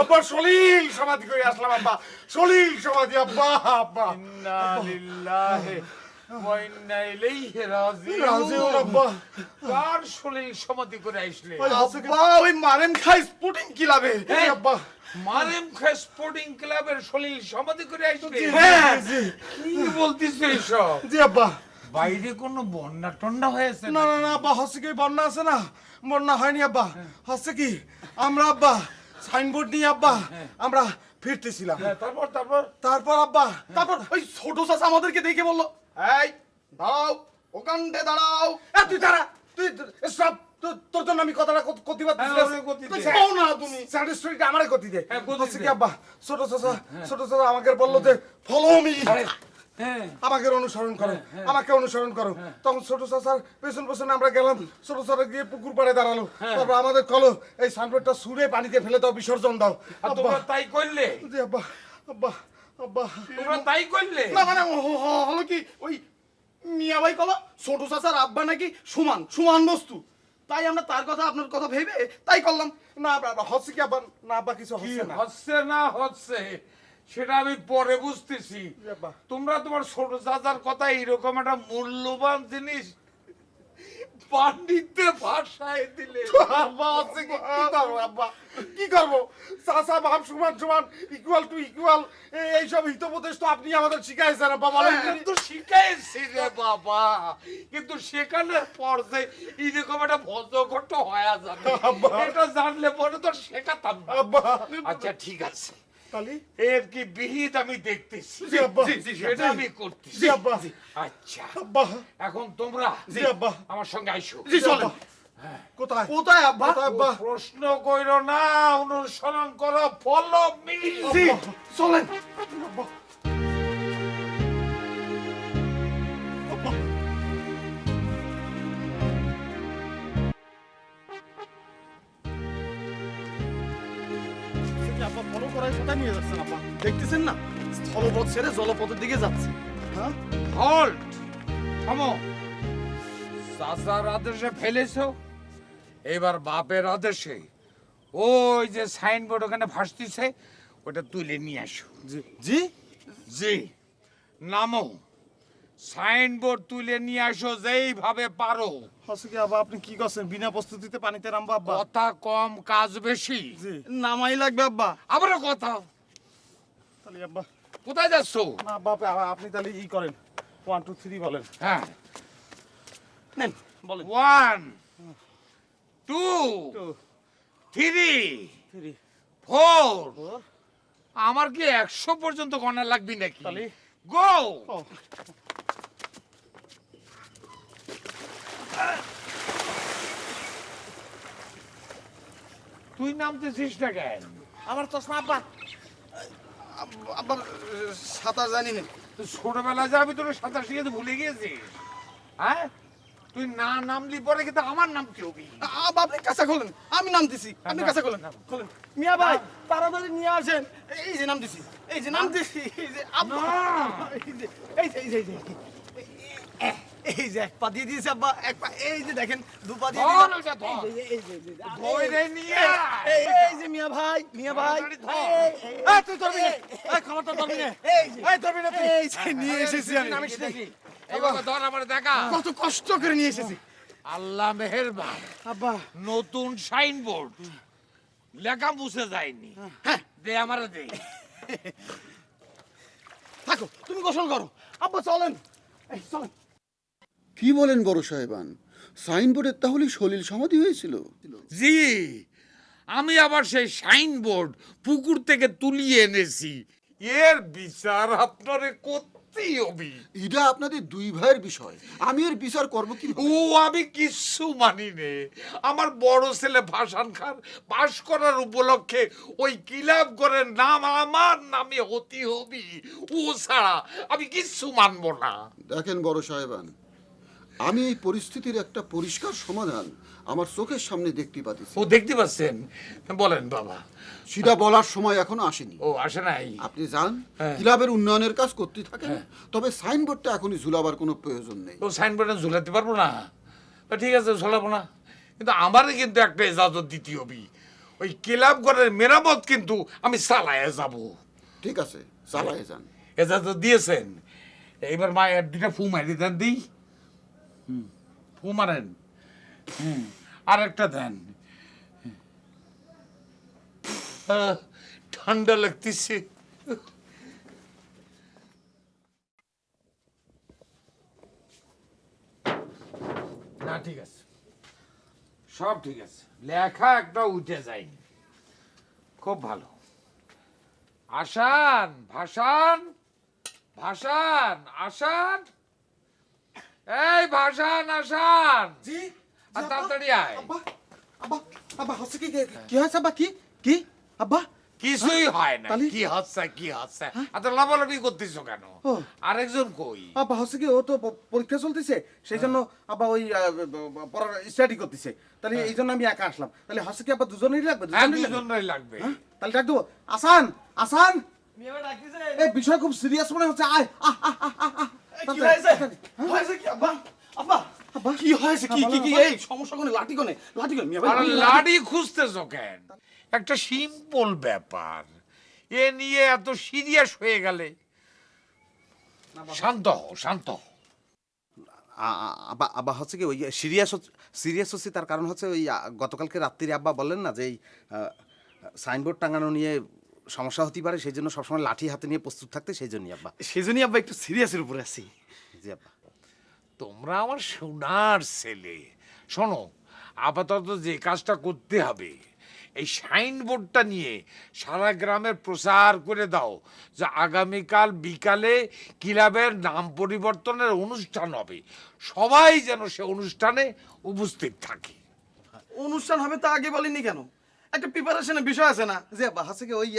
আব্বা সলিল সমাধি করে আসলাম আব্বা, সলিল সমাধি আব্বা। আব্বা ইন্না লিল্লাহি ওয়া ইন্না ইলাইহি রাজিউন। রাজিউন আব্বা। কার সলিল সমাধি করে আইসলে? আব্বা ওই মারেন খাই স্পোর্টিং ক্লাবে। আব্বা মারেম খাই স্পোর্টিং ক্লাবের সলিল সমাধি করে আইসলে? হ্যাঁ কি বলতিস এসব? জি আব্বা। বাইরে কোনো বন্যা টন্যা হয়েছে? না না না আব্বা, হচ্ছে কি বন্যা আছে না, বন্যা হয়নি আব্বা। হচ্ছে কি আমরা আব্বা সাইনবোর্ড নিয়ে আব্বা আমরা ফিরতেছিলাম। তারপর তারপর তারপর আব্বা তারপর ওই ছোট চাচা আমাদেরকে দেখে বললো, এই দাঁড়াও, ওখানটে দাঁড়াও। তুই দাঁড়া, তুই সব তোর জন্য আমি কথাটা করতে পারছি না। তুমি স্যাটিসফাইটা আমারে গতি দে। হচ্ছে কি আব্বা ছোট চাচা আমাকে বললো যে ফলো মি, আমাকে অনুসরণ করো, আমাকে অনুসরণ করো। তখন ছোট চাচার পেছন পেছনে আমরা গেলাম। ছোট চাচা গিয়ে পুকুর পাড়ে দাঁড়ালো। তারপর আমাদের কলো এই সানবোর্ডটা ছুঁড়ে পানিতে ফেলে দাও, বিসর্জন দাও। তোমরা তাই করলে? জি আব্বা। আব্বা আব্বা তোমরা তাই করলে? না মানে হলো কি ওই মিয়া ভাই কলো ছোট চাচার আব্বা নাকি সমান সমান বস্তু, তাই আমরা তার কথা আপনার কথা ভেবে তাই করলাম। না আব্বা হচ্ছে কি আব্বা, না আব্বা কিছু হচ্ছে না। হচ্ছে না হচ্ছে সেটা আমি পরে বুঝতেছি। তোমরা তোমার ছোট চাচার কথা এরকম একটা মূল্যবান জিনিস পান্ডিতে ভাষায় দিলে। আব্বা হচ্ছে কি করবো আব্বা, কি করবো? চাচা বাপ সমান সমান, ইকুয়াল টু ইকুয়াল, এইসব হিতোপদেশ তো আপনি আমাদের শিখাইছেন আব্বা। বলেন কিন্তু শিখাইছি রে বাবা, কিন্তু শেখানোর পর যে এরকম একটা ভজঘট হয়ে যাবে এটা জানলে পরে তো শেখাতাম না। আব্বা আচ্ছা ঠিক আছে, তালি এর কি বিহিত আমি দেখতেছি, জি আব্বা, সেটা আমি করতেছি। জি আব্বা। আচ্ছা আব্বা এখন তোমরা জি আব্বা, আমার সঙ্গে আইসো। জি চলেন। কোথায় কোথায় আব্বা? আব্বা প্রশ্ন কইরো না, অনুসরণ করো, ফলো মি। জি চলেন। আব্বা আব্বা ফলো করার কথা নিয়ে যাচ্ছেন আব্বা, দেখতেছেন না স্থলপথ ছেড়ে জলপথের দিকে যাচ্ছে। হ্যাঁ হল্ট, থামো। চাচার আদেশে ফেলেছো, এবার বাপের আদেশে ওই যে সাইনবোর্ড ওখানে ভাসতিছে ওটা তুলে নিয়ে আসো। জি জি জি নামো, সাইনবোর্ড তুলে নিয়ে আসো যেইভাবে পারো। হচ্ছে কি আব্বা আপনি কি করছেন? বিনা প্রস্তুতিতে পানিতে নামবো আব্বা? কথা কম কাজ বেশি। জি নামাই লাগবে আব্বা। আবারও কথা। তাহলে আব্বা কোথায় যাচ্ছো? না আব্বা আপনি তাহলে ই করেন, 1 2 3 বলেন। হ্যাঁ নেন বলেন। 1 2 3 4। আমার কি 100 পর্যন্ত গণনা লাগবে নাকি? তাহলে গো। তুই নামতেছিস না কেন? আমার চশমা আব্বা। আব্বা সাঁতার জানি না। তুই ছোটবেলায় যাবি তোর সাঁতার শিখে ভুলে গিয়েছিস? হ্যাঁ তুই না নামলি পরে কিন্তু আমার নাম কি হবি? আব্বা আপনি কাঁচা খোলেন, আমি নাম দিছি, আপনি কাঁচা খোলেন। খোলেন মিয়া ভাই, তাড়াতাড়ি নিয়ে আসেন। এই যে নাম দিছি, এই যে নাম দিছি, এই যে আব্বা, এই যে এই যে এই যে এই যে এক পা দিয়ে দিয়েছে আব্বা, এক পা, এই যে দেখেন দু পা দিয়ে ধর দিয়েছে। ওটা ধর। এই যে ধরে নিয়ে আয়। এই যে মিয়া ভাই, মিয়া ভাই, এই তুই ধরবি না, এই খাবার তো ধরবি না, এই ধরবি না তুই। এই যে নিয়ে এসেছি আমি। নামিস নাকি? এইভাবে ধর আমার দেখা। কত কষ্ট করে নিয়ে এসেছি আল্লাহ মেহেরবান। আব্বা। নতুন সাইনবোর্ড লেখা মুছে যায়নি। হ্যাঁ দে আমার দে। থাকো, তুমি গোসল করো। আব্বা চলেন, এই চলেন। কি বলেন বড় সাহেবান, সাইনবোর্ডের তাহলে সলিল সমাধি হয়েছিল? জি, আমি আবার সেই সাইনবোর্ড পুকুর থেকে তুলিয়ে এনেছি। এর বিচার আপনারে করতেই হবে। এটা আপনাদের দুই ভাইয়ের বিষয়, আমি এর বিচার করব কি? ও আমি কিচ্ছু মানি নে। আমার বড় ছেলে ভাসান খান পাশ করার উপলক্ষে ওই ক্লাব করার নাম আমার নামে হতে হবে, ও ছাড়া আমি কিচ্ছু মানবো না। দেখেন বড় সাহেবান, আমি এই পরিস্থিতির একটা পরিষ্কার সমাধান আমার চোখের সামনে দেখতে পাচ্ছি। ও দেখতে পাচ্ছেন? বলেন বাবা। সেটা বলার সময় এখনো আসেনি। ও আসে নাই? আপনি যান, হ্যাঁ। ক্লাবের উন্নয়নের কাজ করতে থাকেন, তবে সাইনবোর্ডটা এখনই ঝুলাবার কোনো প্রয়োজন নেই। ও সাইনবোর্ডে ঝুলাতে পারবো না? ঠিক আছে ঝুলাবো না, কিন্তু আমারে কিন্তু একটা এজাজত দিতে হবে, ওই ক্লাব ঘরের মেরামত কিন্তু আমি চালায় যাব। ঠিক আছে, চালায় যান। এজাজত দিয়েছেন, এবার মায়ের দুটা ফু মারি দেন দিই। ফু মারেন, আর একটা দেন। ঠান্ডা লাগতেছে। না ঠিক আছে, সব ঠিক আছে, লেখা একটা উঠে যায়নি, খুব ভালো। আসান ভাসান, ভাসান আসান, এই ভাসান আসান, জি আর তাড়াতাড়ি আয়। আব্বা আব্বা আব্বা হচ্ছে কি হয়েছে আব্বা? কি কি আব্বা? কিছুই হয় না। তাহলে? কি হচ্ছে কি হচ্ছে এত লাফালাফি করতেছো কেন? ও। আরেকজন কই? আব্বা হচ্ছে কি, ও তো পরীক্ষা চলতেছে, সেই জন্য আব্বা ওই পড়ার স্টাডি করতেছে, তাহলে এই জন্য আমি একা আসলাম। তাহলে হচ্ছে কি আব্বা দুজনেরই লাগবে? হ্যাঁ, দুজনেরই লাগবে? দুজনেরই লাগবে। হ্যাঁ? তাহলে ডাক দেবো। আসান আসান, এই বিষয় খুব সিরিয়াস মনে হচ্ছে, আয়। কি হয়েছে? হয়েছে কি আব্বা? আব্বা আব্বা কি হয়েছে? কি কি কি আব্বা। এই সমস্যা কোনে? লাঠি কোনে? লাঠি কোনে? মিয়া ভাই আরে লাড়ি খুঁজতেছো কেন? একটা সিম্পল ব্যাপার, এ নিয়ে এত সিরিয়াস হয়ে গেলে। শান্ত হও, শান্ত হও। আব্বা আব্বা হচ্ছে কি ওই সিরিয়াস হচ্ছে, তার কারণ হচ্ছে ওই গতকালকে রাত্রিরে আব্বা বললেন না যে এই সাইনবোর্ড টাঙানো নিয়ে সমস্যা হতে পারে, সেই জন্য সবসময় লাঠি হাতে নিয়ে প্রস্তুত থাকতে, সেই জন্যই আব্বা। সেই জন্যই আব্বা একটু সিরিয়াসের উপরে আছি। জি আব্বা। তোমরা আমার সোনার ছেলে, শোনো, আপাতত যে কাজটা করতে হবে, এই সাইনবোর্ডটা নিয়ে সারা গ্রামের প্রচার করে দাও যে আগামীকাল বিকালে ক্লাবের নাম পরিবর্তনের অনুষ্ঠান হবে, সবাই যেন সে অনুষ্ঠানে উপস্থিত থাকে। অনুষ্ঠান হবে তা আগে বলেননি কেন? একটা প্রিপারেশনের বিষয় আছে না? যে আব্বা হচ্ছে কি ওই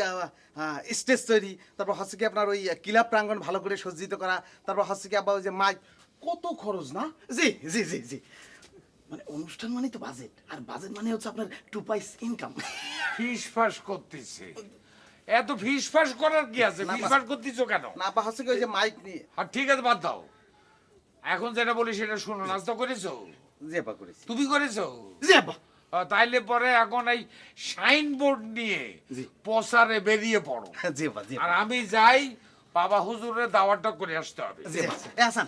স্টেজ তৈরি, তারপর হচ্ছে কি আপনার ওই ক্লাব প্রাঙ্গণ ভালো করে সজ্জিত করা, তারপর হচ্ছে কি আব্বা ওই যে মাইক, কত খরচ না? জি জি জি জি, মানে অনুষ্ঠান মানে তো বাজেট, আর বাজেট মানে হচ্ছে আপনার 2 পয়সা ইনকাম। ফিসফাস করতেছে, এত ফিসফাস করার কি আছে? ফিসফাস করতেছো কেন? না আব্বা হচ্ছে কি ওই যে মাইক নিয়ে। আর ঠিক আছে, বাদ দাও, এখন যেটা বলি সেটা শোনো। নাস্তা করেছো? জি আব্বা করেছি। তুমি করেছো? জি আব্বা। তাইলে পরে এখন এই সাইনবোর্ড নিয়ে জি। প্রচারে বেরিয়ে পড়ো। জি আব্বা জি আর আব্বা। আমি যাই, বাবা হুজুরের দাওয়াতটা করে আসতে হবে। জি আব্বা। এ আসান,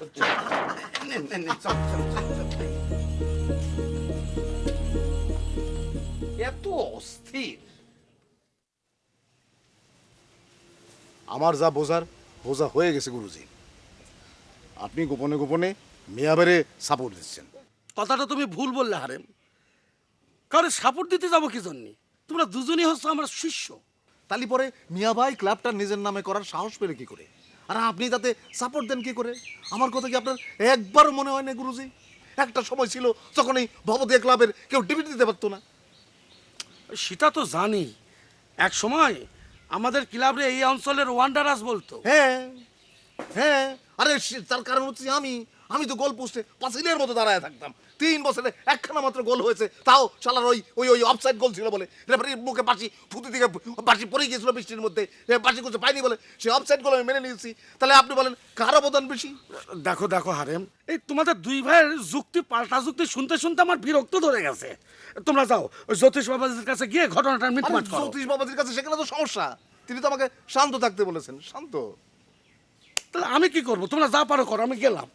নেন নেন নেন, চল চল চল, চল। এত অস্থির। আমার যা বোঝার বোঝা হয়ে গেছে গুরুজি। আপনি গোপনে গোপনে মেয়াবারে সাপোর্ট দিচ্ছেন। কথাটা তুমি ভুল বললে হারেম। কারণ সাপোর্ট দিতে যাবো কি জন্যে? তোমরা দুজনই হচ্ছে আমার শিষ্য। তালি পরে মিয়াভাই ক্লাবটা নিজের নামে করার সাহস পেলে কি করে? আর আপনি তাতে সাপোর্ট দেন কি করে? আমার কথা কি আপনার একবারও মনে হয় না গুরুজি? একটা সময় ছিল যখন এই ভবদিয়া ক্লাবের কেউ টিকিট দিতে পারতো না। সেটা তো জানি, এক সময় আমাদের ক্লাবে এই অঞ্চলের ওয়ান্ডারাস বলতো। হ্যাঁ হ্যাঁ, আরে তার কারণ হচ্ছে আমি তো গোল পোস্টে পাঁচিলের মতো দাঁড়ায় থাকতাম। 3 বছরে একখানা মাত্র গোল হয়েছে, তাও শালার ওই ওই ওই অফসাইড গোল ছিল বলে রেফারির মুখে বাঁশি ফুটে দিকে বাঁশি পড়ে গিয়েছিল বৃষ্টির মধ্যে, বাঁশি করতে পাইনি বলে সে অফসাইড গোল আমি মেনে নিয়েছি। তাহলে আপনি বলেন কার অবদান বেশি? দেখো দেখো হারেম, এই তোমাদের দুই ভাইয়ের যুক্তি পাল্টা যুক্তি শুনতে শুনতে আমার বিরক্ত ধরে গেছে। তোমরা যাও ওই জ্যোতিষ বাবাজির কাছে গিয়ে ঘটনাটা মিটমাট করো। জ্যোতিষ বাবাজির কাছে সেখানে তো সমস্যা, তিনি তো আমাকে শান্ত থাকতে বলেছেন। শান্ত? তাহলে আমি কি করবো? তোমরা যা পারো করো, আমি গেলাম।